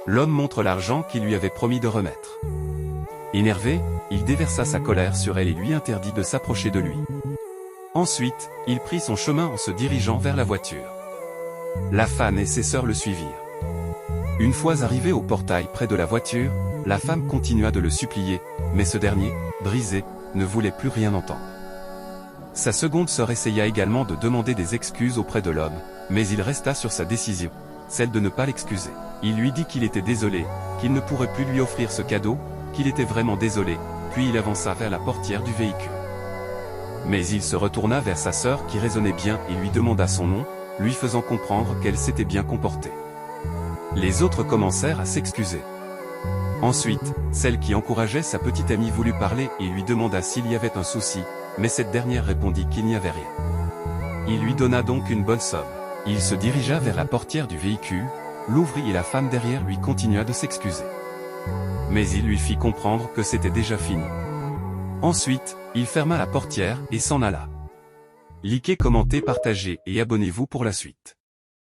l'homme montre l'argent qu'il lui avait promis de remettre. Énervé, il déversa sa colère sur elle et lui interdit de s'approcher de lui. Ensuite, il prit son chemin en se dirigeant vers la voiture. La femme et ses sœurs le suivirent. Une fois arrivé au portail près de la voiture, la femme continua de le supplier, mais ce dernier, brisé, ne voulait plus rien entendre. Sa seconde sœur essaya également de demander des excuses auprès de l'homme, mais il resta sur sa décision, celle de ne pas l'excuser. Il lui dit qu'il était désolé, qu'il ne pourrait plus lui offrir ce cadeau, qu'il était vraiment désolé, puis il avança vers la portière du véhicule. Mais il se retourna vers sa sœur qui raisonnait bien et lui demanda son nom, lui faisant comprendre qu'elle s'était bien comportée. Les autres commencèrent à s'excuser. Ensuite, celle qui encourageait sa petite amie voulut parler et lui demanda s'il y avait un souci, mais cette dernière répondit qu'il n'y avait rien. Il lui donna donc une bonne somme. Il se dirigea vers la portière du véhicule, l'ouvrit et la femme derrière lui continua de s'excuser. Mais il lui fit comprendre que c'était déjà fini. Ensuite, il ferma la portière et s'en alla. Likez, commentez, partagez et abonnez-vous pour la suite.